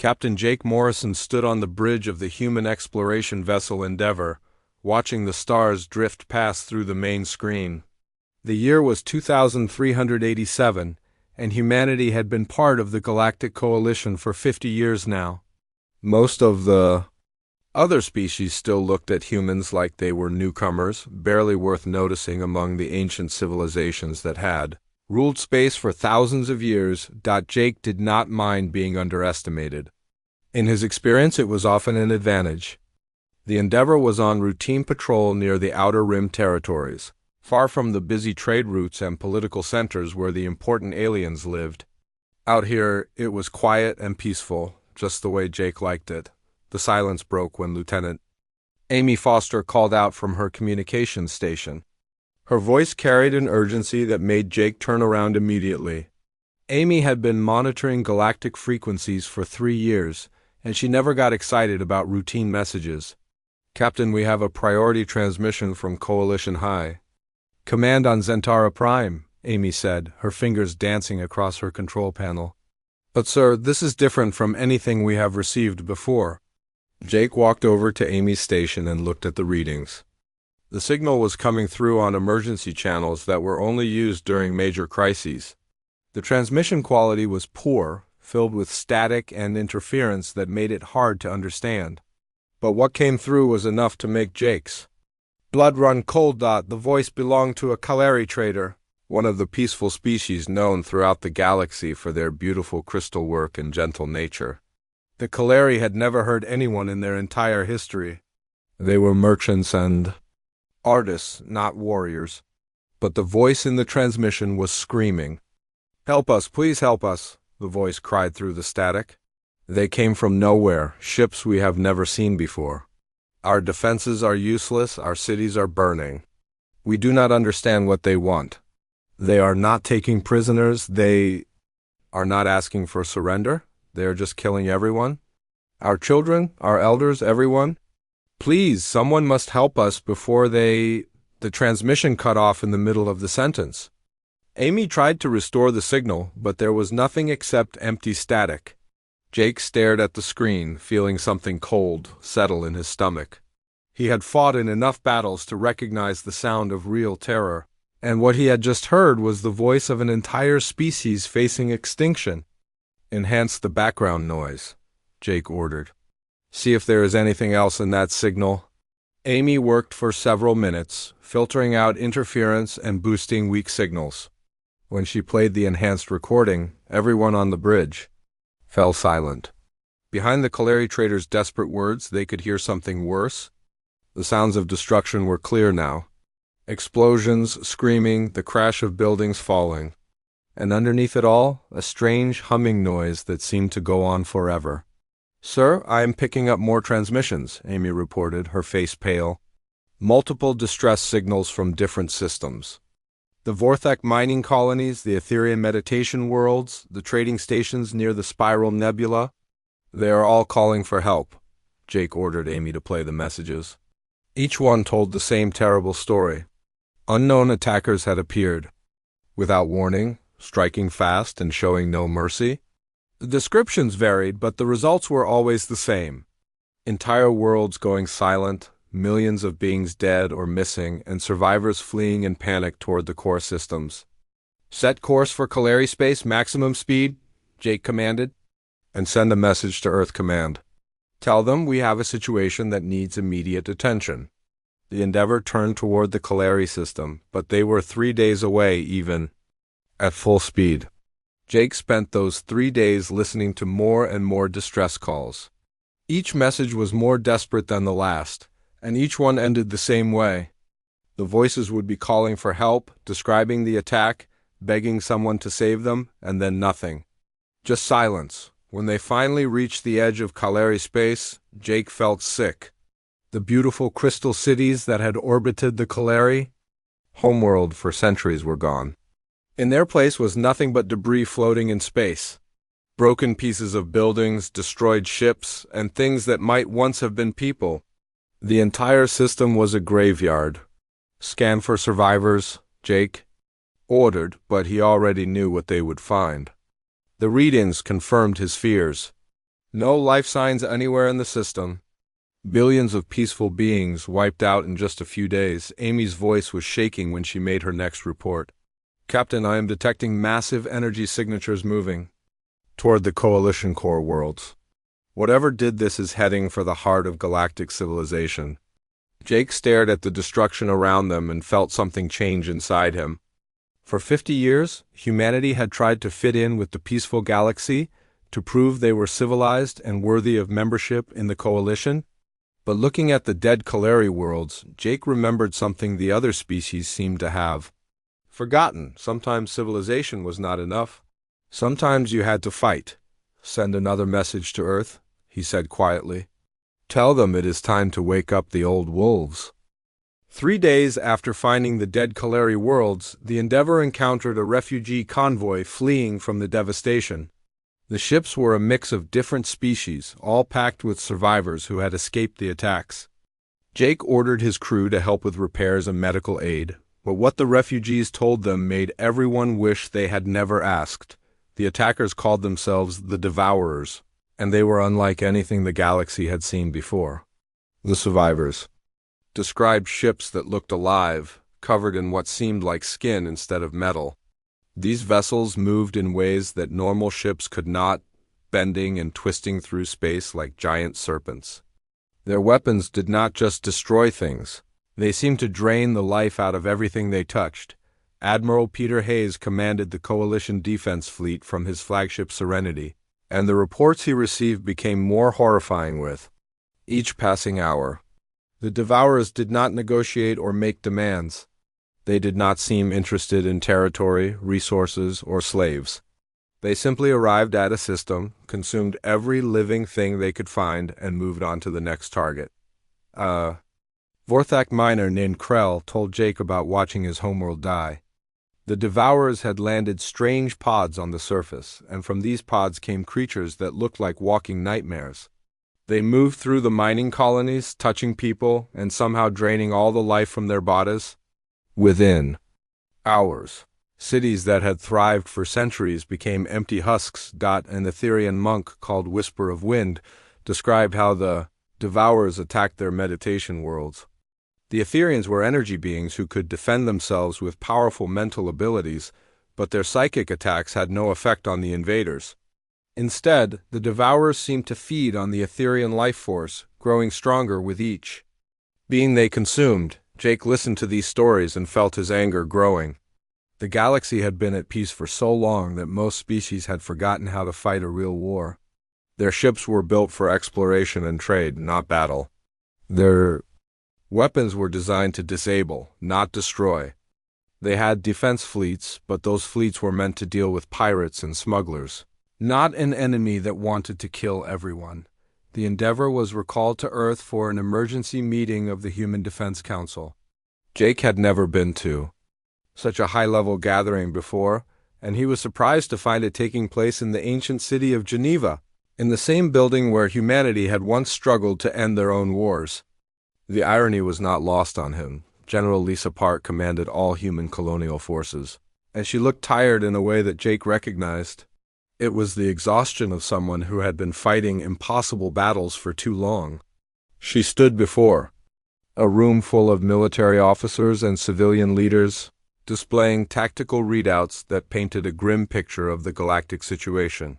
Captain Jake Morrison stood on the bridge of the human exploration vessel Endeavour, watching the stars drift past through the main screen. The year was 2387, and humanity had been part of the Galactic Coalition for 50 years now. Most of the other species still looked at humans like they were newcomers, barely worth noticing among the ancient civilizations that had ruled space for thousands of years. Jake did not mind being underestimated. In his experience, it was often an advantage. The Endeavour was on routine patrol near the Outer Rim territories, far from the busy trade routes and political centers where the important aliens lived. Out here, it was quiet and peaceful, just the way Jake liked it. The silence broke when Lieutenant Amy Foster called out from her communications station. Her voice carried an urgency that made Jake turn around immediately. Amy had been monitoring galactic frequencies for 3 years, and she never got excited about routine messages. "Captain, we have a priority transmission from Coalition High. Command on Zentara Prime," Amy said, her fingers dancing across her control panel. "But sir, this is different from anything we have received before." Jake walked over to Amy's station and looked at the readings. The signal was coming through on emergency channels that were only used during major crises. The transmission quality was poor, filled with static and interference that made it hard to understand. But what came through was enough to make Jake's blood run cold. The voice belonged to a Kaleri trader, one of the peaceful species known throughout the galaxy for their beautiful crystal work and gentle nature. The Kaleri had never heard anyone in their entire history. They were merchants and artists, not warriors. But the voice in the transmission was screaming. "Help us, please help us," the voice cried through the static. "They came from nowhere, ships we have never seen before. Our defenses are useless, our cities are burning. We do not understand what they want. They are not taking prisoners, they are not asking for surrender. They are just killing everyone. Our children, our elders, everyone. Please, someone must help us before they—" The transmission cut off in the middle of the sentence. Amy tried to restore the signal, but there was nothing except empty static. Jake stared at the screen, feeling something cold settle in his stomach. He had fought in enough battles to recognize the sound of real terror, and what he had just heard was the voice of an entire species facing extinction. "Enhance the background noise," Jake ordered. "See if there is anything else in that signal." Amy worked for several minutes, filtering out interference and boosting weak signals. When she played the enhanced recording, everyone on the bridge fell silent. Behind the Kaleri trader's desperate words, they could hear something worse. The sounds of destruction were clear now. Explosions, screaming, the crash of buildings falling. And underneath it all, a strange humming noise that seemed to go on forever. "Sir, I am picking up more transmissions," Amy reported, her face pale. "Multiple distress signals from different systems. The Vorthek mining colonies, the Ethereum meditation worlds, the trading stations near the Spiral Nebula. They are all calling for help." Jake ordered Amy to play the messages. Each one told the same terrible story. Unknown attackers had appeared, without warning, striking fast and showing no mercy. The descriptions varied, but the results were always the same. Entire worlds going silent, millions of beings dead or missing, and survivors fleeing in panic toward the core systems. "Set course for Kaleri space, maximum speed," Jake commanded. "And send a message to Earth Command. Tell them we have a situation that needs immediate attention." The Endeavour turned toward the Kaleri system, but they were 3 days away even at full speed. Jake spent those 3 days listening to more and more distress calls. Each message was more desperate than the last, and each one ended the same way. The voices would be calling for help, describing the attack, begging someone to save them, and then nothing. Just silence. When they finally reached the edge of Kaleri space, Jake felt sick. The beautiful crystal cities that had orbited the Kaleri homeworld for centuries were gone. In their place was nothing but debris floating in space. Broken pieces of buildings, destroyed ships, and things that might once have been people. The entire system was a graveyard. "Scan for survivors," Jake ordered, but he already knew what they would find. The readings confirmed his fears. No life signs anywhere in the system. Billions of peaceful beings wiped out in just a few days. Amy's voice was shaking when she made her next report. Captain, I am detecting massive energy signatures moving toward the Coalition core worlds. Whatever did this is heading for the heart of galactic civilization. Jake stared at the destruction around them and felt something change inside him. For 50 years, humanity had tried to fit in with the peaceful galaxy, to prove they were civilized and worthy of membership in the Coalition. But looking at the dead Kalari worlds, Jake remembered something the other species seemed to have forgotten. Sometimes civilization was not enough. Sometimes you had to fight. Send another message to Earth, he said quietly. Tell them it is time to wake up the old wolves. 3 days after finding the dead Kalari worlds, the Endeavor encountered a refugee convoy fleeing from the devastation. The ships were a mix of different species, all packed with survivors who had escaped the attacks. Jake ordered his crew to help with repairs and medical aid, but what the refugees told them made everyone wish they had never asked. The attackers called themselves the Devourers, and they were unlike anything the galaxy had seen before. The survivors described ships that looked alive, covered in what seemed like skin instead of metal. These vessels moved in ways that normal ships could not, bending and twisting through space like giant serpents. Their weapons did not just destroy things, they seemed to drain the life out of everything they touched. Admiral Peter Hayes commanded the Coalition Defense Fleet from his flagship Serenity, and the reports he received became more horrifying with each passing hour. The Devourers did not negotiate or make demands. They did not seem interested in territory, resources, or slaves. They simply arrived at a system, consumed every living thing they could find, and moved on to the next target. Vorthak miner named Krell told Jake about watching his homeworld die. The Devourers had landed strange pods on the surface, and from these pods came creatures that looked like walking nightmares. They moved through the mining colonies, touching people, and somehow draining all the life from their bodies. Within hours, cities that had thrived for centuries became empty husks. An Etherean monk called Whisper of Wind described how the Devourers attacked their meditation worlds. The Etherians were energy beings who could defend themselves with powerful mental abilities, but their psychic attacks had no effect on the invaders. Instead, the Devourers seemed to feed on the Etherian life force, growing stronger with each being they consumed. Jake listened to these stories and felt his anger growing. The galaxy had been at peace for so long that most species had forgotten how to fight a real war. Their ships were built for exploration and trade, not battle. Their weapons were designed to disable, not destroy. They had defense fleets, but those fleets were meant to deal with pirates and smugglers, not an enemy that wanted to kill everyone. The Endeavor was recalled to Earth for an emergency meeting of the Human Defense Council. Jake had never been to such a high-level gathering before, and he was surprised to find it taking place in the ancient city of Geneva, in the same building where humanity had once struggled to end their own wars. The irony was not lost on him. General Lisa Park commanded all human colonial forces, and she looked tired in a way that Jake recognized. It was the exhaustion of someone who had been fighting impossible battles for too long. She stood before a room full of military officers and civilian leaders, displaying tactical readouts that painted a grim picture of the galactic situation.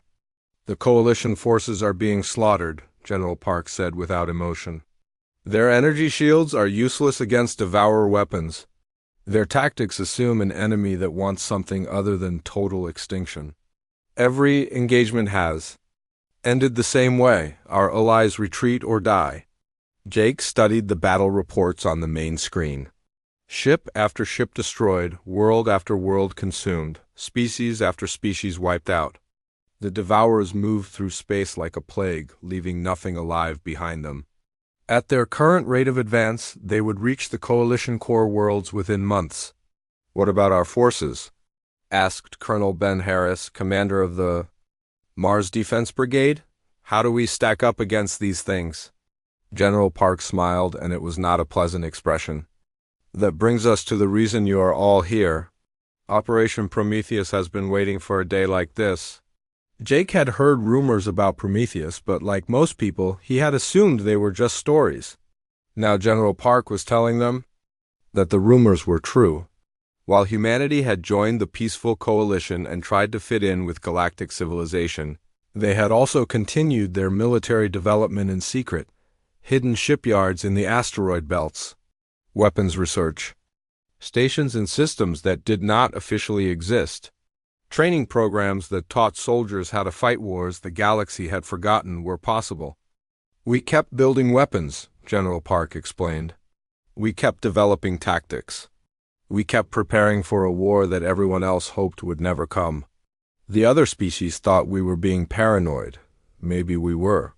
The Coalition forces are being slaughtered, General Park said without emotion. Their energy shields are useless against Devourer weapons. Their tactics assume an enemy that wants something other than total extinction. Every engagement has ended the same way. Our allies retreat or die. Jake studied the battle reports on the main screen. Ship after ship destroyed, world after world consumed, species after species wiped out. The Devourers moved through space like a plague, leaving nothing alive behind them. At their current rate of advance, they would reach the Coalition core worlds within months. What about our forces? Asked Colonel Ben Harris, commander of the Mars Defense Brigade. How do we stack up against these things? General Park smiled, and it was not a pleasant expression. That brings us to the reason you are all here. Operation Prometheus has been waiting for a day like this. Jake had heard rumors about Prometheus, but like most people, he had assumed they were just stories. Now General Park was telling them that the rumors were true. While humanity had joined the peaceful coalition and tried to fit in with galactic civilization, they had also continued their military development in secret, hidden shipyards in the asteroid belts, weapons research, stations and systems that did not officially exist, training programs that taught soldiers how to fight wars the galaxy had forgotten were possible. We kept building weapons, General Park explained. We kept developing tactics. We kept preparing for a war that everyone else hoped would never come. The other species thought we were being paranoid. Maybe we were.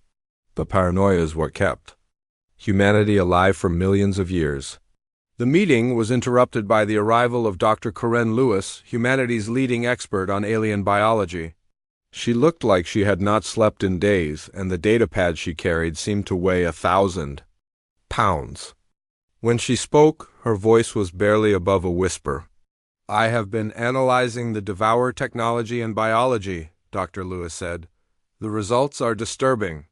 But paranoia is what kept humanity alive for millions of years. The meeting was interrupted by the arrival of Dr. Corinne Lewis, humanity's leading expert on alien biology. She looked like she had not slept in days, and the datapad she carried seemed to weigh 1,000 pounds. When she spoke, her voice was barely above a whisper. "I have been analyzing the Devour technology and biology," Dr. Lewis said. "The results are disturbing.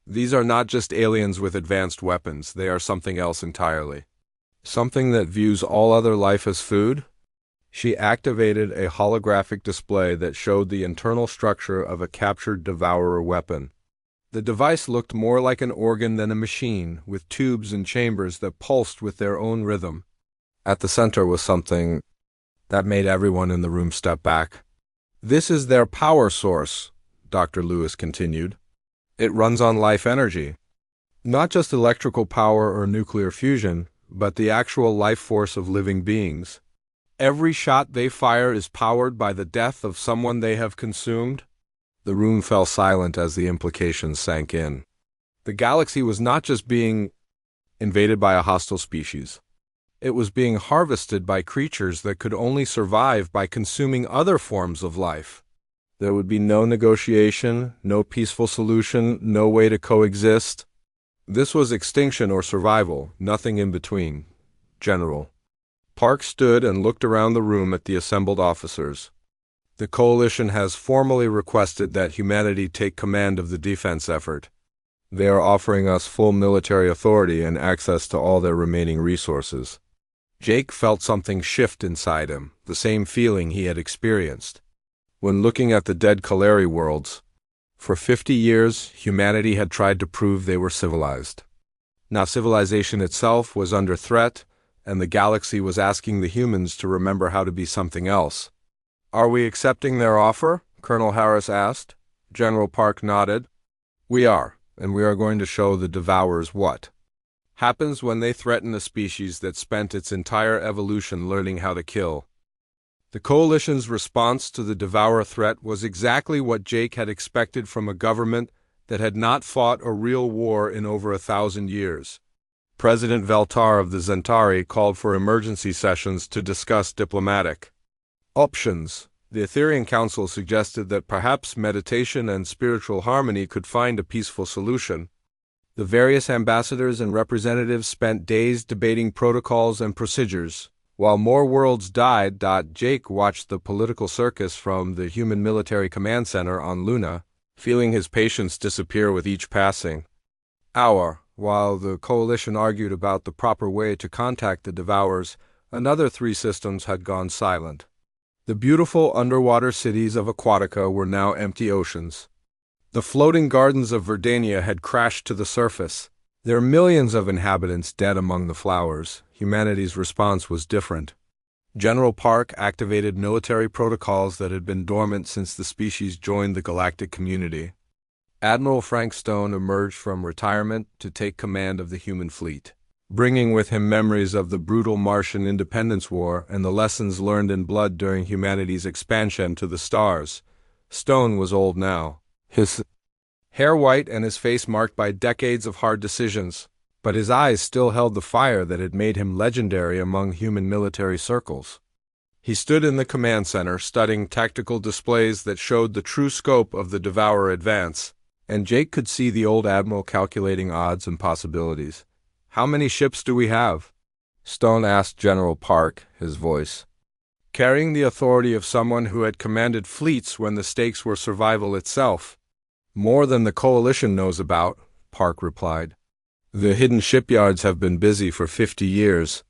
These are not just aliens with advanced weapons, they are something else entirely. Something that views all other life as food?" She activated a holographic display that showed the internal structure of a captured Devourer weapon. The device looked more like an organ than a machine, with tubes and chambers that pulsed with their own rhythm. At the center was something that made everyone in the room step back. "This is their power source," Dr. Lewis continued. "It runs on life energy. Not just electrical power or nuclear fusion, but the actual life force of living beings. Every shot they fire is powered by the death of someone they have consumed." The room fell silent as the implications sank in. The galaxy was not just being invaded by a hostile species. It was being harvested by creatures that could only survive by consuming other forms of life. There would be no negotiation, no peaceful solution, no way to coexist. This was extinction or survival, nothing in between. General Park stood and looked around the room at the assembled officers. "The Coalition has formally requested that humanity take command of the defense effort. They are offering us full military authority and access to all their remaining resources." Jake felt something shift inside him, the same feeling he had experienced when looking at the dead Kaleri worlds. For 50 years, humanity had tried to prove they were civilized. Now civilization itself was under threat, and the galaxy was asking the humans to remember how to be something else. "Are we accepting their offer?" Colonel Harris asked. General Park nodded. "We are, and we are going to show the Devourers what happens when they threaten a species that spent its entire evolution learning how to kill." The Coalition's response to the Devourer threat was exactly what Jake had expected from a government that had not fought a real war in over 1,000 years. President Veltar of the Zentari called for emergency sessions to discuss diplomatic options. The Etherian Council suggested that perhaps meditation and spiritual harmony could find a peaceful solution. The various ambassadors and representatives spent days debating protocols and procedures. While more worlds died, Jake watched the political circus from the Human Military Command Center on Luna, feeling his patience disappear with each passing hour. While the Coalition argued about the proper way to contact the Devourers, another 3 systems had gone silent. The beautiful underwater cities of Aquatica were now empty oceans. The floating gardens of Verdania had crashed to the surface. There are millions of inhabitants dead among the flowers. Humanity's response was different. General Park activated military protocols that had been dormant since the species joined the galactic community. Admiral Frank Stone emerged from retirement to take command of the human fleet, bringing with him memories of the brutal Martian Independence War and the lessons learned in blood during humanity's expansion to the stars. Stone was old now, his hair white and his face marked by decades of hard decisions, but his eyes still held the fire that had made him legendary among human military circles. He stood in the command center, studying tactical displays that showed the true scope of the Devourer advance, and Jake could see the old admiral calculating odds and possibilities. "How many ships do we have?" Stone asked General Park, his voice carrying the authority of someone who had commanded fleets when the stakes were survival itself. "More than the Coalition knows about," Park replied. "The hidden shipyards have been busy for 50 years.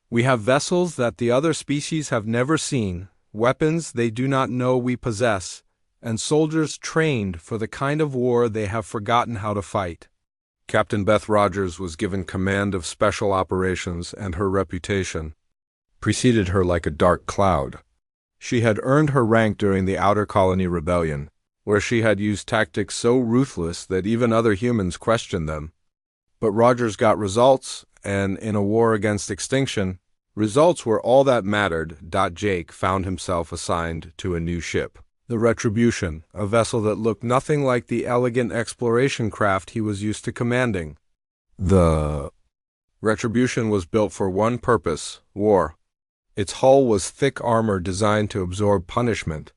We have vessels that the other species have never seen, weapons they do not know we possess, and soldiers trained for the kind of war they have forgotten how to fight." Captain Beth Rogers was given command of special operations, and her reputation preceded her like a dark cloud. She had earned her rank during the Outer Colony Rebellion, where she had used tactics so ruthless that even other humans questioned them. But Rogers got results, and in a war against extinction, results were all that mattered. Jake found himself assigned to a new ship, the Retribution, a vessel that looked nothing like the elegant exploration craft he was used to commanding. The Retribution was built for one purpose: war. Its hull was thick armor designed to absorb punishment.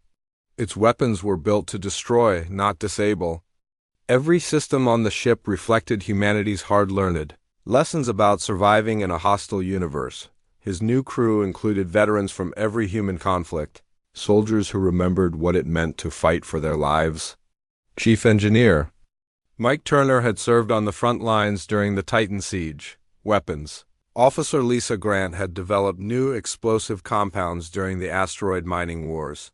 Its weapons were built to destroy, not disable. Every system on the ship reflected humanity's hard-learned lessons about surviving in a hostile universe. His new crew included veterans from every human conflict, soldiers who remembered what it meant to fight for their lives. Chief Engineer Mike Turner had served on the front lines during the Titan siege. Weapons Officer Lisa Grant had developed new explosive compounds during the asteroid mining wars.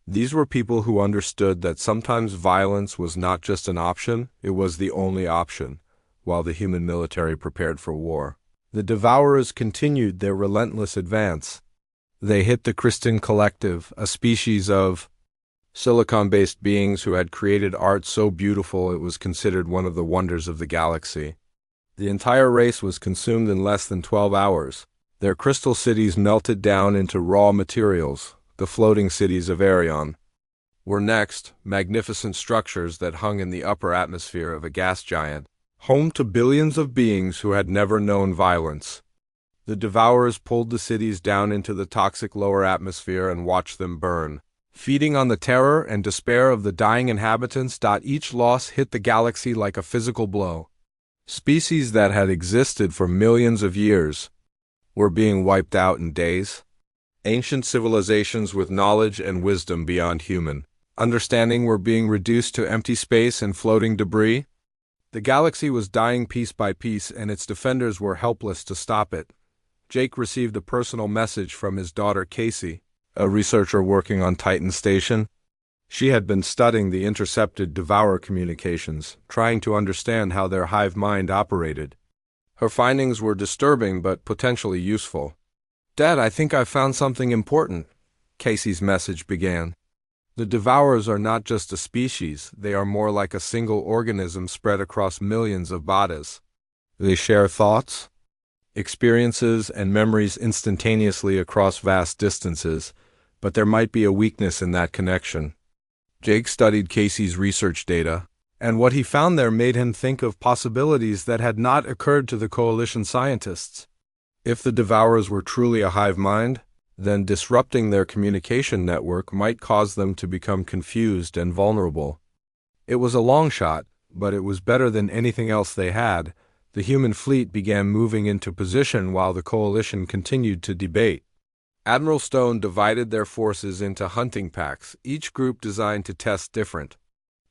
These were people who understood that sometimes violence was not just an option, it was the only option, while the human military prepared for war. The Devourers continued their relentless advance. They hit the Kristen Collective, a species of silicon-based beings who had created art so beautiful it was considered one of the wonders of the galaxy. The entire race was consumed in less than 12 hours. Their crystal cities melted down into raw materials. The floating cities of Arion were next, magnificent structures that hung in the upper atmosphere of a gas giant, home to billions of beings who had never known violence. The Devourers pulled the cities down into the toxic lower atmosphere and watched them burn, feeding on the terror and despair of the dying inhabitants. Each loss hit the galaxy like a physical blow. Species that had existed for millions of years were being wiped out in days. Ancient civilizations with knowledge and wisdom beyond human understanding were being reduced to empty space and floating debris. The galaxy was dying piece by piece, and its defenders were helpless to stop it. Jake received a personal message from his daughter Casey, a researcher working on Titan Station. She had been studying the intercepted Devourer communications, trying to understand how their hive mind operated. Her findings were disturbing but potentially useful. "Dad, I think I've found something important," Casey's message began. "The Devourers are not just a species, they are more like a single organism spread across millions of bodies. They share thoughts, experiences, and memories instantaneously across vast distances, but there might be a weakness in that connection." Jake studied Casey's research data, and what he found there made him think of possibilities that had not occurred to the Coalition scientists. If the Devourers were truly a hive mind, then disrupting their communication network might cause them to become confused and vulnerable. It was a long shot, but it was better than anything else they had. The human fleet began moving into position while the Coalition continued to debate. Admiral Stone divided their forces into hunting packs, each group designed to test different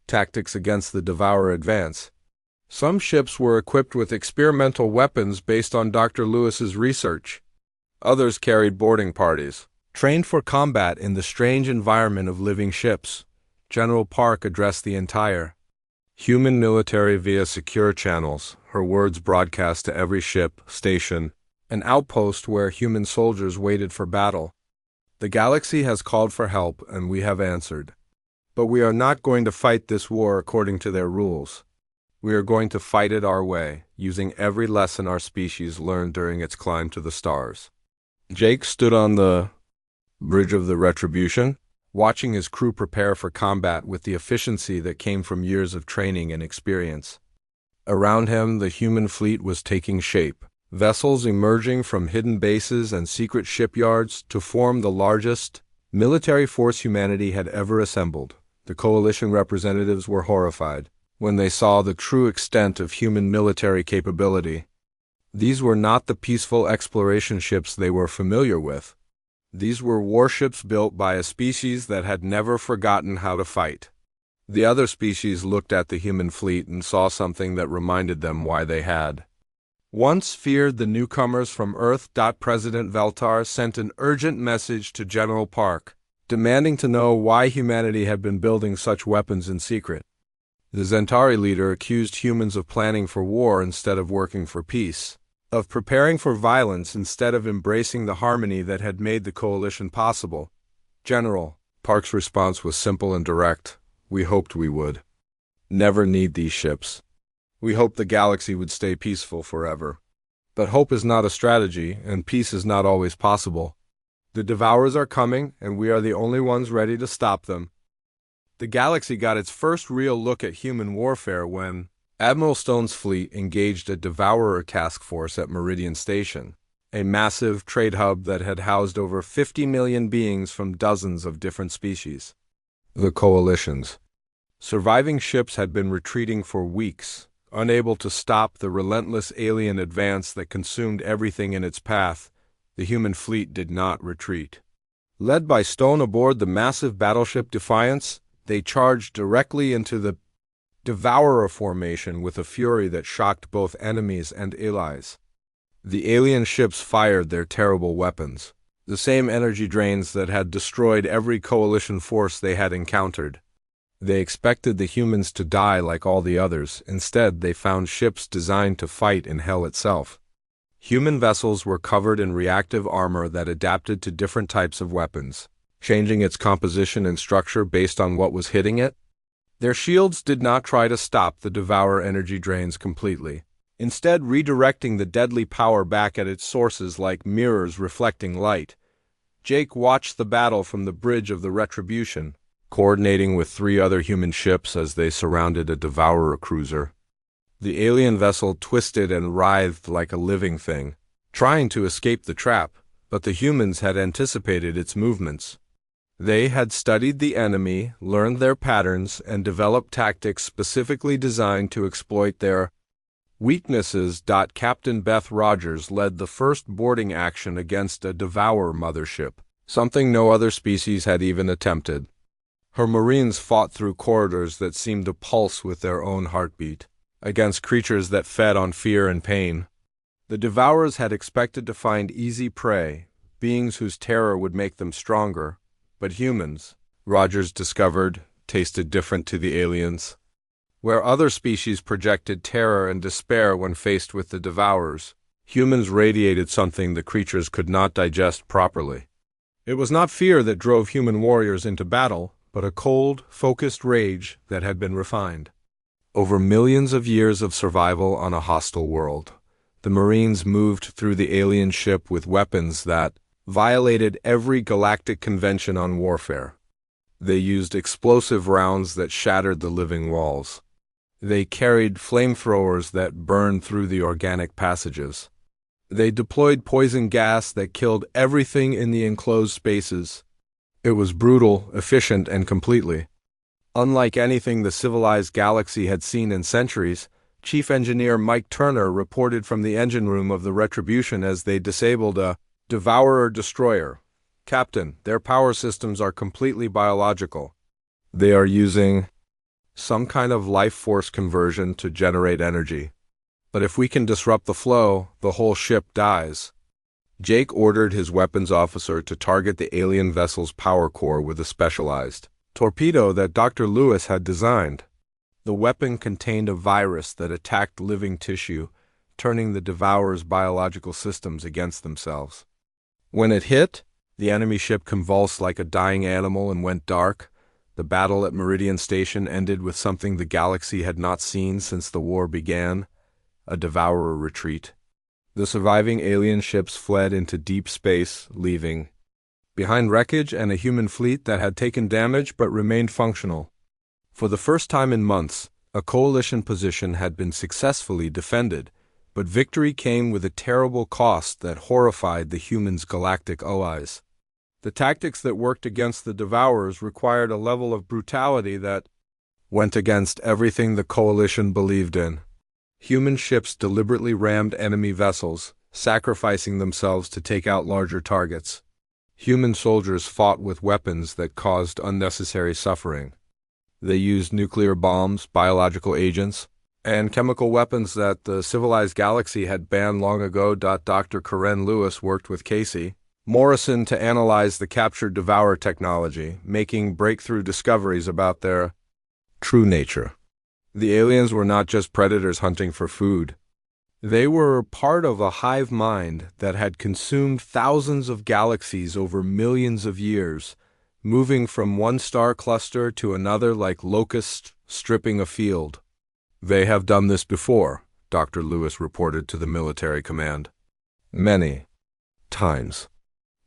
tactics against the Devourer advance. Some ships were equipped with experimental weapons based on Dr. Lewis's research. Others carried boarding parties, trained for combat in the strange environment of living ships. General Park addressed the entire human military via secure channels, her words broadcast to every ship, station, and outpost where human soldiers waited for battle. "The galaxy has called for help, and we have answered. But we are not going to fight this war according to their rules. We are going to fight it our way, using every lesson our species learned during its climb to the stars." Jake stood on the bridge of the Retribution, watching his crew prepare for combat with the efficiency that came from years of training and experience. Around him, the human fleet was taking shape, vessels emerging from hidden bases and secret shipyards to form the largest military force humanity had ever assembled. The Coalition representatives were horrified when they saw the true extent of human military capability. These were not the peaceful exploration ships they were familiar with. These were warships built by a species that had never forgotten how to fight. The other species looked at the human fleet and saw something that reminded them why they had once feared the newcomers from Earth. President Veltar sent an urgent message to General Park, demanding to know why humanity had been building such weapons in secret. The Zentari leader accused humans of planning for war instead of working for peace, of preparing for violence instead of embracing the harmony that had made the coalition possible. General Park's response was simple and direct. We hoped we would never need these ships. We hoped the galaxy would stay peaceful forever. But hope is not a strategy, and peace is not always possible. The Devourers are coming, and we are the only ones ready to stop them. The galaxy got its first real look at human warfare when Admiral Stone's fleet engaged a Devourer task force at Meridian Station, a massive trade hub that had housed over 50 million beings from dozens of different species. The Coalition's surviving ships had been retreating for weeks, unable to stop the relentless alien advance that consumed everything in its path. The human fleet did not retreat. Led by Stone aboard the massive battleship Defiance, they charged directly into the Devourer formation with a fury that shocked both enemies and allies. The alien ships fired their terrible weapons, the same energy drains that had destroyed every coalition force they had encountered. They expected the humans to die like all the others. Instead, they found ships designed to fight in hell itself. Human vessels were covered in reactive armor that adapted to different types of weapons, changing its composition and structure based on what was hitting it. Their shields did not try to stop the Devourer energy drains completely, instead redirecting the deadly power back at its sources like mirrors reflecting light. Jake watched the battle from the bridge of the Retribution, coordinating with 3 other human ships as they surrounded a Devourer cruiser. The alien vessel twisted and writhed like a living thing, trying to escape the trap, but the humans had anticipated its movements. They had studied the enemy, learned their patterns, and developed tactics specifically designed to exploit their weaknesses. Captain Beth Rogers led the first boarding action against a Devourer mothership, something no other species had even attempted. Her Marines fought through corridors that seemed to pulse with their own heartbeat, against creatures that fed on fear and pain. The Devourers had expected to find easy prey, beings whose terror would make them stronger, but humans, Rogers discovered, tasted different to the aliens. Where other species projected terror and despair when faced with the Devourers, humans radiated something the creatures could not digest properly. It was not fear that drove human warriors into battle, but a cold, focused rage that had been refined. Over millions of years of survival on a hostile world, the Marines moved through the alien ship with weapons that violated every galactic convention on warfare. They used explosive rounds that shattered the living walls. They carried flamethrowers that burned through the organic passages. They deployed poison gas that killed everything in the enclosed spaces. It was brutal, efficient, and completely unlike anything the civilized galaxy had seen in centuries. Chief Engineer Mike Turner reported from the engine room of the Retribution as they disabled a Devourer destroyer. Captain, their power systems are completely biological. They are using some kind of life force conversion to generate energy. But if we can disrupt the flow, the whole ship dies. Jake ordered his weapons officer to target the alien vessel's power core with a specialized torpedo that Dr. Lewis had designed. The weapon contained a virus that attacked living tissue, turning the Devourer's biological systems against themselves. When it hit, the enemy ship convulsed like a dying animal and went dark. The battle at Meridian Station ended with something the galaxy had not seen since the war began: a Devourer retreat. The surviving alien ships fled into deep space, leaving behind wreckage and a human fleet that had taken damage but remained functional. For the first time in months, a coalition position had been successfully defended, but victory came with a terrible cost that horrified the humans' galactic allies. The tactics that worked against the Devourers required a level of brutality that went against everything the coalition believed in. Human ships deliberately rammed enemy vessels, sacrificing themselves to take out larger targets. Human soldiers fought with weapons that caused unnecessary suffering. They used nuclear bombs, biological agents, and chemical weapons that the civilized galaxy had banned long ago. Dr. Karen Lewis worked with Casey Morrison to analyze the captured Devourer technology, making breakthrough discoveries about their true nature. The aliens were not just predators hunting for food. They were part of a hive mind that had consumed thousands of galaxies over millions of years, moving from one star cluster to another like locusts stripping a field. They have done this before, Dr. Lewis reported to the military command. Many times.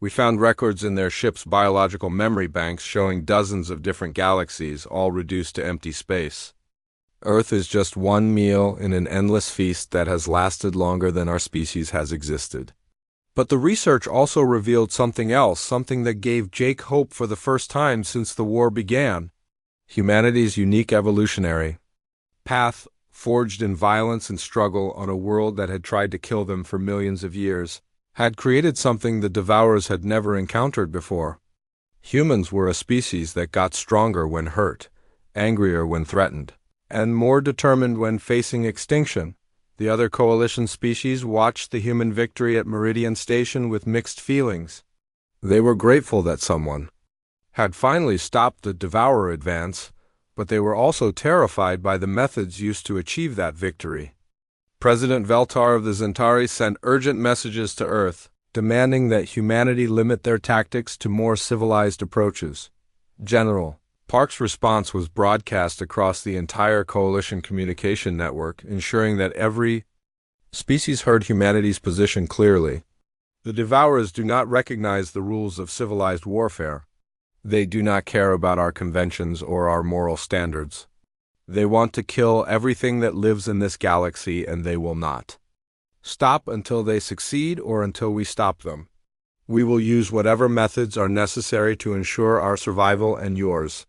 We found records in their ship's biological memory banks showing dozens of different galaxies, all reduced to empty space. Earth is just one meal in an endless feast that has lasted longer than our species has existed. But the research also revealed something else, something that gave Jake hope for the first time since the war began. Humanity's unique evolutionary path, forged in violence and struggle on a world that had tried to kill them for millions of years, had created something the Devourers had never encountered before. Humans were a species that got stronger when hurt, angrier when threatened, and more determined when facing extinction. The other coalition species watched the human victory at Meridian Station with mixed feelings. They were grateful that someone had finally stopped the Devourer advance, but they were also terrified by the methods used to achieve that victory. President Veltar of the Zentauri sent urgent messages to Earth, demanding that humanity limit their tactics to more civilized approaches. General Park's response was broadcast across the entire Coalition communication network, ensuring that every species heard humanity's position clearly. The Devourers do not recognize the rules of civilized warfare. They do not care about our conventions or our moral standards. They want to kill everything that lives in this galaxy, and they will not stop until they succeed or until we stop them. We will use whatever methods are necessary to ensure our survival and yours.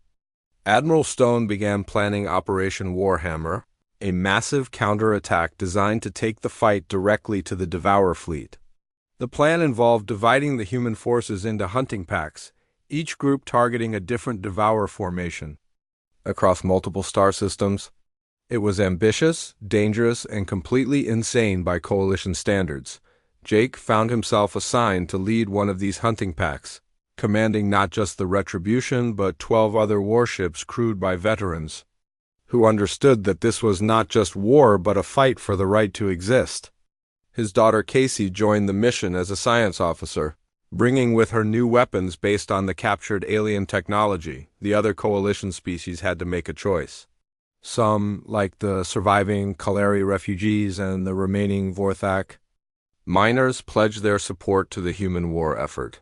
Admiral Stone began planning Operation Warhammer, a massive counterattack designed to take the fight directly to the Devourer fleet. The plan involved dividing the human forces into hunting packs, each group targeting a different Devourer formation. Across multiple star systems, it was ambitious, dangerous, and completely insane by Coalition standards. Jake found himself assigned to lead one of these hunting packs, commanding not just the Retribution but 12 other warships crewed by veterans, who understood that this was not just war but a fight for the right to exist. His daughter Casey joined the mission as a science officer, bringing with her new weapons based on the captured alien technology. The other Coalition species had to make a choice. Some, like the surviving Kaleri refugees and the remaining Vorthak miners, pledged their support to the human war effort.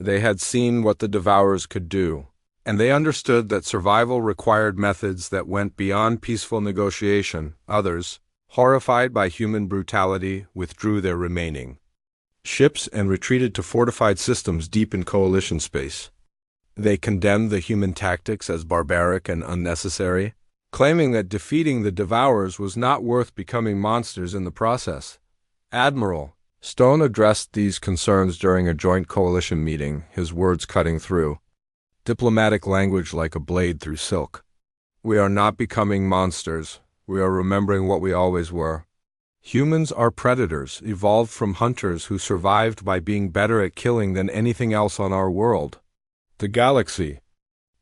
They had seen what the Devourers could do, and they understood that survival required methods that went beyond peaceful negotiation. Others, horrified by human brutality, withdrew their remaining ships and retreated to fortified systems deep in Coalition space. They condemned the human tactics as barbaric and unnecessary, claiming that defeating the Devourers was not worth becoming monsters in the process. Admiral Stone addressed these concerns during a joint Coalition meeting, his words cutting through diplomatic language like a blade through silk. We are not becoming monsters. We are remembering what we always were. Humans are predators, evolved from hunters who survived by being better at killing than anything else on our world. The galaxy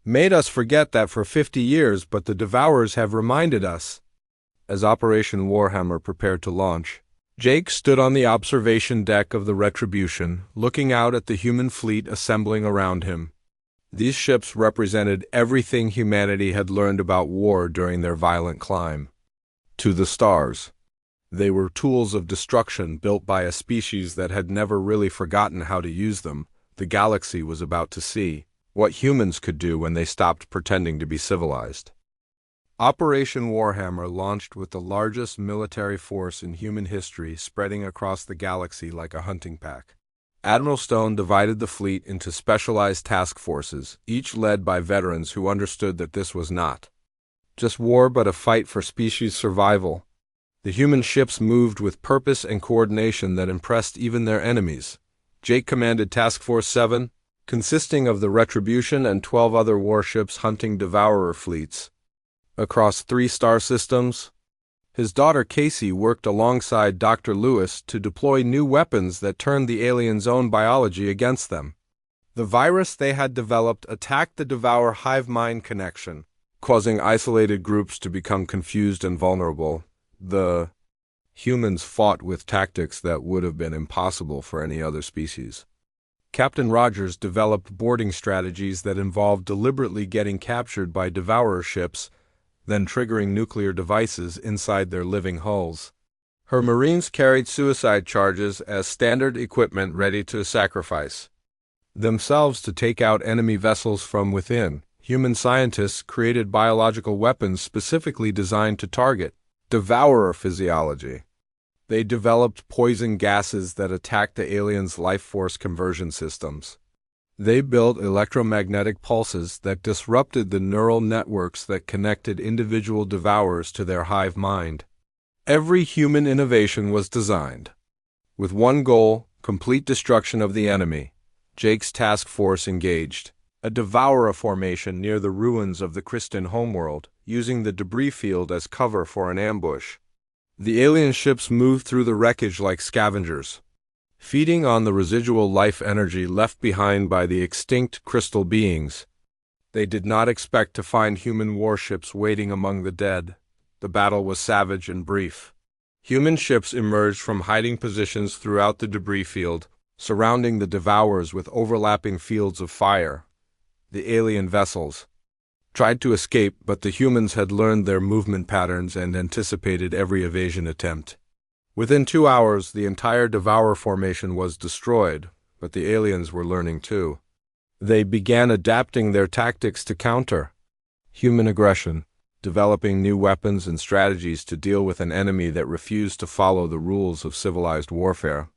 made us forget that for 50 years, but the Devourers have reminded us. As Operation Warhammer prepared to launch, Jake stood on the observation deck of the Retribution, looking out at the human fleet assembling around him. These ships represented everything humanity had learned about war during their violent climb to the stars. They were tools of destruction built by a species that had never really forgotten how to use them. The galaxy was about to see what humans could do when they stopped pretending to be civilized. Operation Warhammer launched with the largest military force in human history, spreading across the galaxy like a hunting pack. Admiral Stone divided the fleet into specialized task forces, each led by veterans who understood that this was not just war but a fight for species survival. The human ships moved with purpose and coordination that impressed even their enemies. Jake commanded Task Force 7, consisting of the Retribution and 12 other warships hunting Devourer fleets across 3 star systems. His daughter Casey worked alongside Dr. Lewis to deploy new weapons that turned the aliens' own biology against them. The virus they had developed attacked the Devourer hive-mind connection, causing isolated groups to become confused and vulnerable. The humans fought with tactics that would have been impossible for any other species. Captain Rogers developed boarding strategies that involved deliberately getting captured by Devourer ships, then triggering nuclear devices inside their living hulls. Her Marines carried suicide charges as standard equipment ready to sacrifice themselves to take out enemy vessels from within. Human scientists created biological weapons specifically designed to target Devourer physiology. They developed poison gases that attacked the aliens' life force conversion systems. They built electromagnetic pulses that disrupted the neural networks that connected individual Devourers to their hive mind. Every human innovation was designed with one goal: complete destruction of the enemy. Jake's task force engaged a Devourer formation near the ruins of the Kristen homeworld, using the debris field as cover for an ambush. The alien ships moved through the wreckage like scavengers, feeding on the residual life energy left behind by the extinct crystal beings. They did not expect to find human warships waiting among the dead. The battle was savage and brief. Human ships emerged from hiding positions throughout the debris field, surrounding the Devourers with overlapping fields of fire. The alien vessels tried to escape, but the humans had learned their movement patterns and anticipated every evasion attempt. Within 2 hours, the entire Devourer formation was destroyed, but the aliens were learning too. They began adapting their tactics to counter human aggression, developing new weapons and strategies to deal with an enemy that refused to follow the rules of civilized warfare.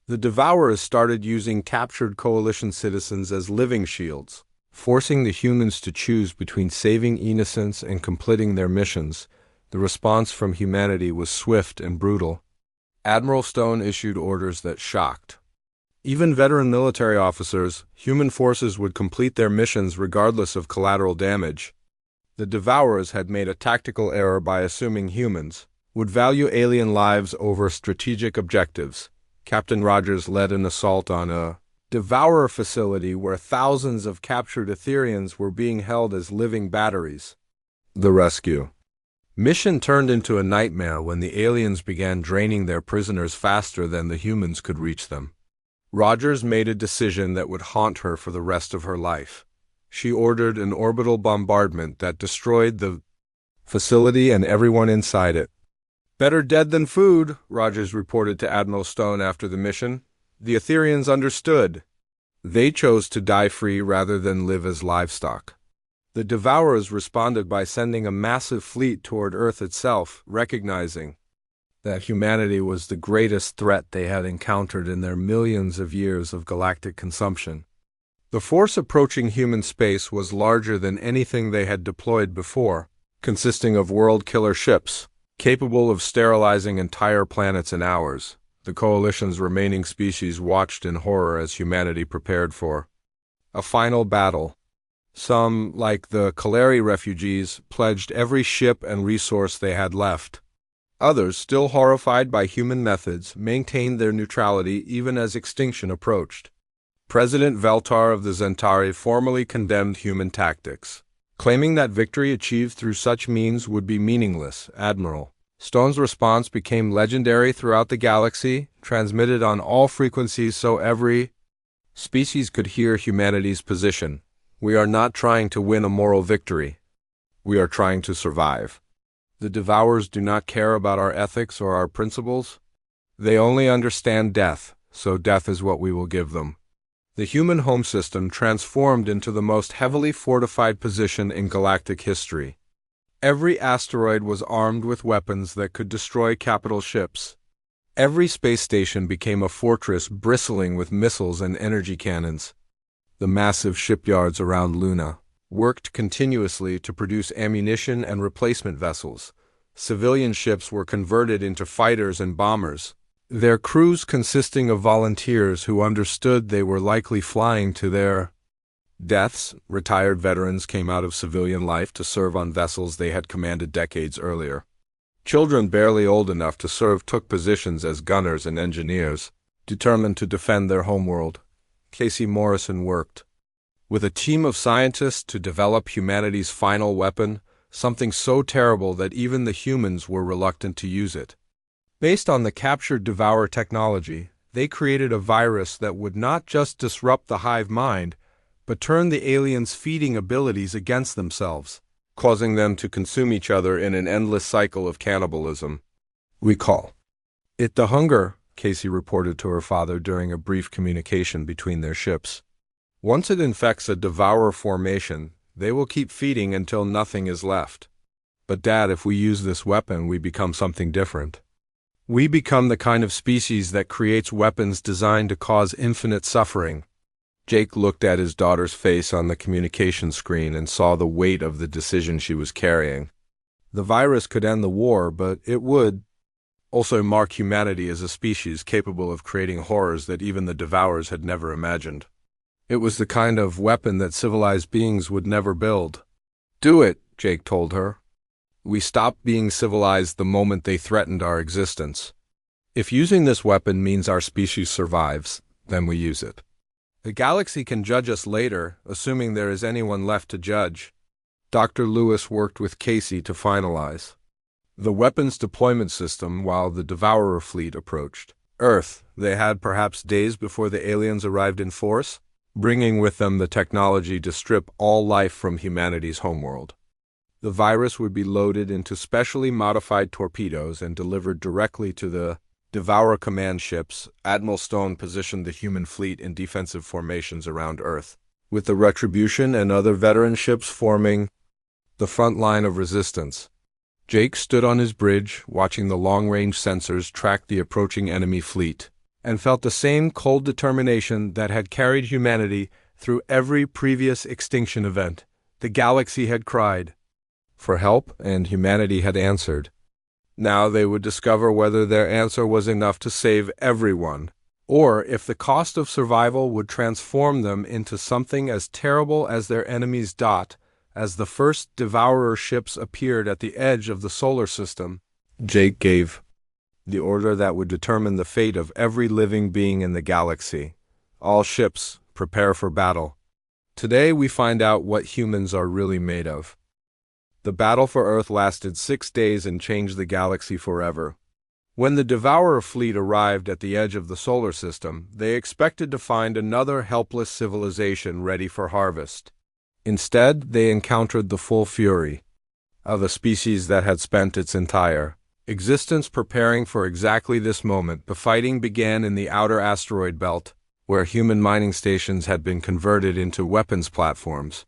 The Devourers started using captured coalition citizens as living shields, forcing the humans to choose between saving innocents and completing their missions. The response from humanity was swift and brutal. Admiral Stone issued orders that shocked even veteran military officers. Human forces would complete their missions regardless of collateral damage. The Devourers had made a tactical error by assuming humans would value alien lives over strategic objectives. Captain Rogers led an assault on a Devourer facility where thousands of captured Etherians were being held as living batteries. The rescue mission turned into a nightmare when the aliens began draining their prisoners faster than the humans could reach them. Rogers made a decision that would haunt her for the rest of her life. She ordered an orbital bombardment that destroyed the facility and everyone inside it. "Better dead than food," Rogers reported to Admiral Stone after the mission. The Etherians understood. They chose to die free rather than live as livestock. The Devourers responded by sending a massive fleet toward Earth itself, recognizing that humanity was the greatest threat they had encountered in their millions of years of galactic consumption. The force approaching human space was larger than anything they had deployed before, consisting of world-killer ships, capable of sterilizing entire planets in hours. The Coalition's remaining species watched in horror as humanity prepared for a final battle. Some, like the Kaleri refugees, pledged every ship and resource they had left. Others, still horrified by human methods, maintained their neutrality even as extinction approached. President Veltar of the Zentari formally condemned human tactics, claiming that victory achieved through such means would be meaningless. Admiral Stone's response became legendary throughout the galaxy, transmitted on all frequencies so every species could hear humanity's position. "We are not trying to win a moral victory. We are trying to survive. The Devourers do not care about our ethics or our principles. They only understand death, so death is what we will give them." The human home system transformed into the most heavily fortified position in galactic history. Every asteroid was armed with weapons that could destroy capital ships. Every space station became a fortress bristling with missiles and energy cannons. The massive shipyards around Luna worked continuously to produce ammunition and replacement vessels. Civilian ships were converted into fighters and bombers. their crews consisting of volunteers who understood they were likely flying to their deaths. Retired veterans came out of civilian life to serve on vessels they had commanded decades earlier. Children barely old enough to serve took positions as gunners and engineers, determined to defend their homeworld. Casey Morrison worked with a team of scientists to develop humanity's final weapon, something so terrible that even the humans were reluctant to use it. Based on the captured Devourer technology, they created a virus that would not just disrupt the hive mind, but turn the aliens' feeding abilities against themselves, causing them to consume each other in an endless cycle of cannibalism. "We call it the hunger," Casey reported to her father during a brief communication between their ships. "Once it infects a Devourer formation, they will keep feeding until nothing is left. But Dad, if we use this weapon, we become something different. We become the kind of species that creates weapons designed to cause infinite suffering." Jake looked at his daughter's face on the communication screen and saw the weight of the decision she was carrying. The virus could end the war, but it would also mark humanity as a species capable of creating horrors that even the Devourers had never imagined. It was the kind of weapon that civilized beings would never build. "Do it," Jake told her. "We stopped being civilized the moment they threatened our existence. If using this weapon means our species survives, then we use it. The galaxy can judge us later, assuming there is anyone left to judge." Dr. Lewis worked with Casey to finalize the weapons deployment system while the Devourer fleet approached Earth. They had perhaps days before the aliens arrived in force, bringing with them the technology to strip all life from humanity's homeworld. The virus would be loaded into specially modified torpedoes and delivered directly to the Devourer command ships. Admiral Stone positioned the human fleet in defensive formations around Earth, with the Retribution and other veteran ships forming the front line of resistance. Jake stood on his bridge, watching the long-range sensors track the approaching enemy fleet, and felt the same cold determination that had carried humanity through every previous extinction event. The galaxy had cried for help, and humanity had answered. Now they would discover whether their answer was enough to save everyone, or if the cost of survival would transform them into something as terrible as their enemies. As the first Devourer ships appeared at the edge of the solar system, Jake gave the order that would determine the fate of every living being in the galaxy. "All ships, prepare for battle. Today we find out what humans are really made of." The battle for Earth lasted 6 days and changed the galaxy forever. When the Devourer fleet arrived at the edge of the solar system, they expected to find another helpless civilization ready for harvest. Instead, they encountered the full fury of a species that had spent its entire existence preparing for exactly this moment. The fighting began in the outer asteroid belt, where human mining stations had been converted into weapons platforms.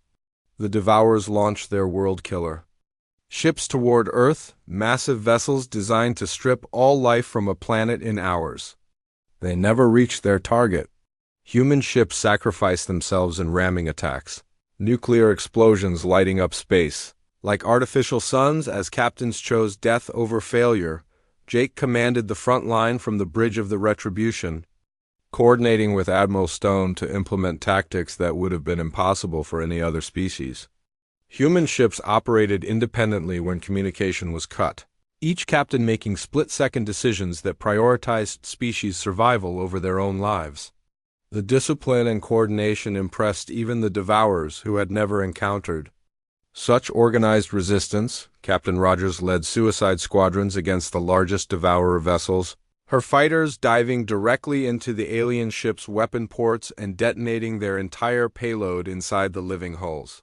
The Devourers launched their world killer ships toward Earth, massive vessels designed to strip all life from a planet in hours. They never reached their target. Human ships sacrificed themselves in ramming attacks, nuclear explosions lighting up space. Like artificial suns, as captains chose death over failure, Jake commanded the front line from the bridge of the Retribution, coordinating with Admiral Stone to implement tactics that would have been impossible for any other species. Human ships operated independently when communication was cut, each captain making split-second decisions that prioritized species survival over their own lives. The discipline and coordination impressed even the Devourers, who had never encountered such organized resistance. Captain Rogers led suicide squadrons against the largest Devourer vessels, her fighters diving directly into the alien ships' weapon ports and detonating their entire payload inside the living hulls.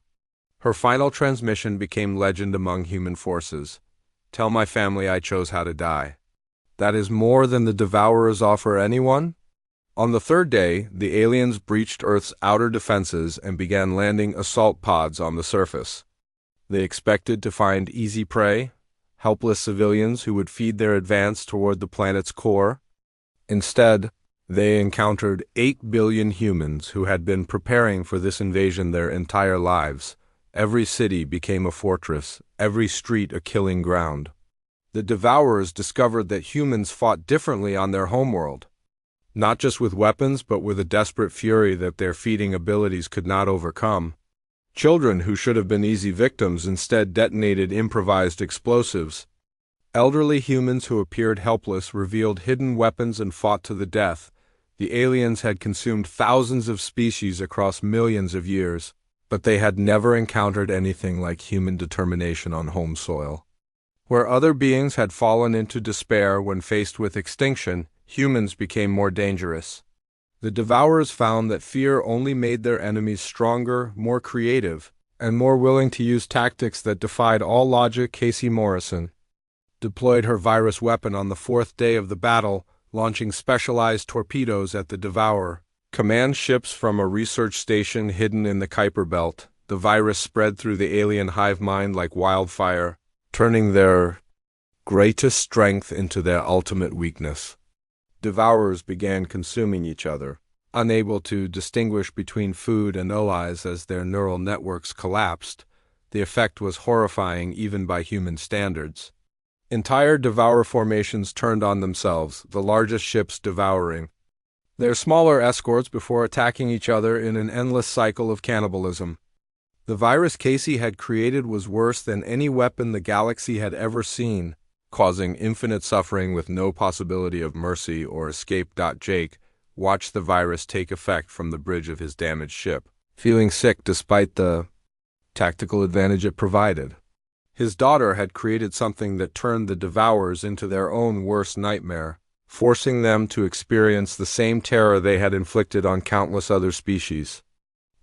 Her final transmission became legend among human forces. "Tell my family I chose how to die. That is more than the Devourers offer anyone." On the third day, the aliens breached Earth's outer defenses and began landing assault pods on the surface. They expected to find easy prey, helpless civilians who would feed their advance toward the planet's core. Instead, they encountered 8 billion humans who had been preparing for this invasion their entire lives. Every city became a fortress, every street a killing ground. The Devourers discovered that humans fought differently on their homeworld. Not just with weapons, but with a desperate fury that their feeding abilities could not overcome. Children who should have been easy victims instead detonated improvised explosives. Elderly humans who appeared helpless revealed hidden weapons and fought to the death. The aliens had consumed thousands of species across millions of years, but they had never encountered anything like human determination on home soil. Where other beings had fallen into despair when faced with extinction, humans became more dangerous. The Devourers found that fear only made their enemies stronger, more creative, and more willing to use tactics that defied all logic. Casey Morrison deployed her virus weapon on the fourth day of the battle, launching specialized torpedoes at the Devourer command ships from a research station hidden in the Kuiper Belt. The virus spread through the alien hive mind like wildfire, turning their greatest strength into their ultimate weakness. Devourers began consuming each other, unable to distinguish between food and allies as their neural networks collapsed. The effect was horrifying even by human standards. Entire Devourer formations turned on themselves, the largest ships devouring their smaller escorts before attacking each other in an endless cycle of cannibalism. The virus Casey had created was worse than any weapon the galaxy had ever seen, causing infinite suffering with no possibility of mercy or escape. Jake watched the virus take effect from the bridge of his damaged ship, feeling sick despite the tactical advantage it provided. His daughter had created something that turned the Devourers into their own worst nightmare, forcing them to experience the same terror they had inflicted on countless other species.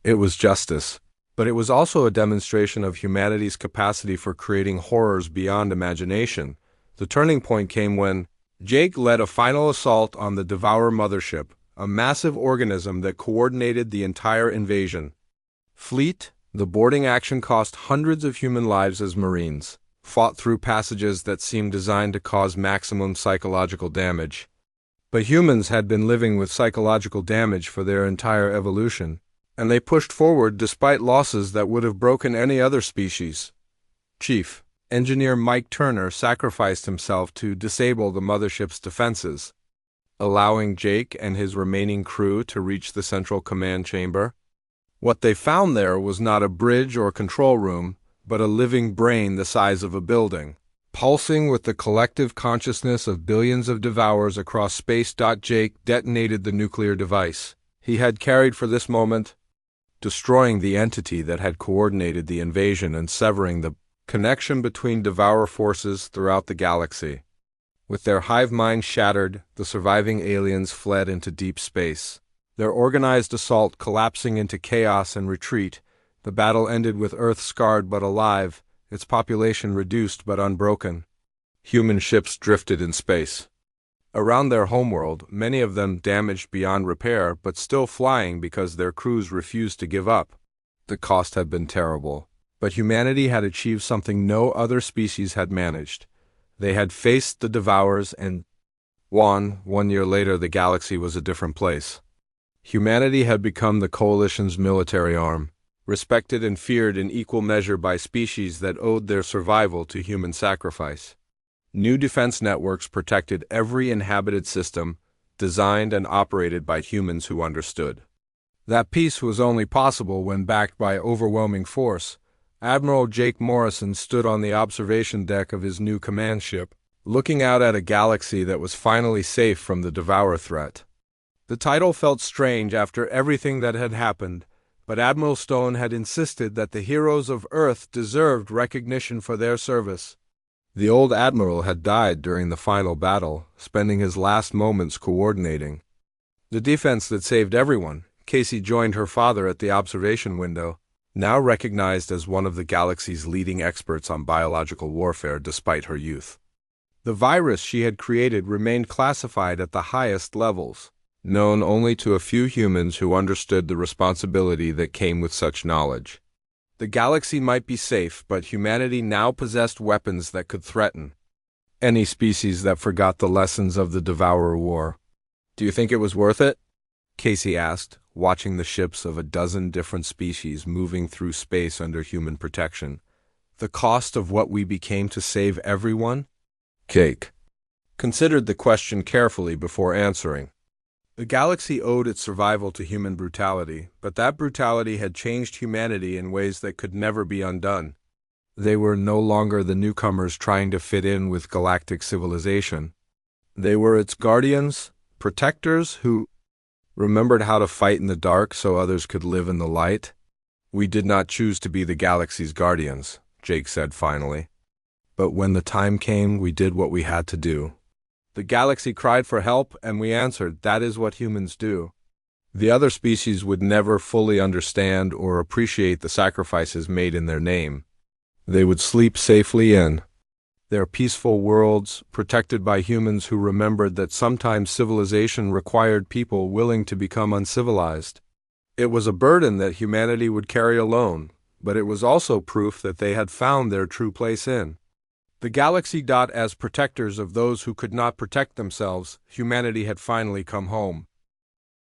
It was justice, but it was also a demonstration of humanity's capacity for creating horrors beyond imagination. The turning point came when Jake led a final assault on the Devourer mothership, a massive organism that coordinated the entire invasion fleet. The boarding action cost hundreds of human lives as Marines fought through passages that seemed designed to cause maximum psychological damage. But humans had been living with psychological damage for their entire evolution, and they pushed forward despite losses that would have broken any other species. Chief Engineer Mike Turner sacrificed himself to disable the mothership's defenses, allowing Jake and his remaining crew to reach the central command chamber. What they found there was not a bridge or control room, but a living brain the size of a building, pulsing with the collective consciousness of billions of Devourers across space. Jake detonated the nuclear device he had carried for this moment, destroying the entity that had coordinated the invasion and severing the connection between Devourer forces throughout the galaxy. With their hive mind shattered, the surviving aliens fled into deep space, their organized assault collapsing into chaos and retreat. The battle ended with Earth scarred but alive, its population reduced but unbroken. Human ships drifted in space around their homeworld, many of them damaged beyond repair but still flying because their crews refused to give up. The cost had been terrible, but humanity had achieved something no other species had managed. They had faced the Devourers and won. 1 year later, the galaxy was a different place. Humanity had become the Coalition's military arm, respected and feared in equal measure by species that owed their survival to human sacrifice. New defense networks protected every inhabited system, designed and operated by humans who understood. That peace was only possible when backed by overwhelming force. Admiral Jake Morrison stood on the observation deck of his new command ship, looking out at a galaxy that was finally safe from the Devourer threat. The title felt strange after everything that had happened, but Admiral Stone had insisted that the heroes of Earth deserved recognition for their service. The old admiral had died during the final battle, spending his last moments coordinating the defense that saved everyone. Casey joined her father at the observation window, now recognized as one of the galaxy's leading experts on biological warfare despite her youth. The virus she had created remained classified at the highest levels, known only to a few humans who understood the responsibility that came with such knowledge. The galaxy might be safe, but humanity now possessed weapons that could threaten any species that forgot the lessons of the Devourer War. "Do you think it was worth it?" Casey asked, watching the ships of a dozen different species moving through space under human protection. "The cost of what we became to save everyone?" Cake considered the question carefully before answering. The galaxy owed its survival to human brutality, but that brutality had changed humanity in ways that could never be undone. They were no longer the newcomers trying to fit in with galactic civilization. They were its guardians, protectors who remembered how to fight in the dark so others could live in the light. "We did not choose to be the galaxy's guardians," Jake said finally. "But when the time came, we did what we had to do. The galaxy cried for help, and we answered. That is what humans do." The other species would never fully understand or appreciate the sacrifices made in their name. They would sleep safely in their peaceful worlds, protected by humans who remembered that sometimes civilization required people willing to become uncivilized. It was a burden that humanity would carry alone, but it was also proof that they had found their true place in the galaxy. As protectors of those who could not protect themselves, humanity had finally come home.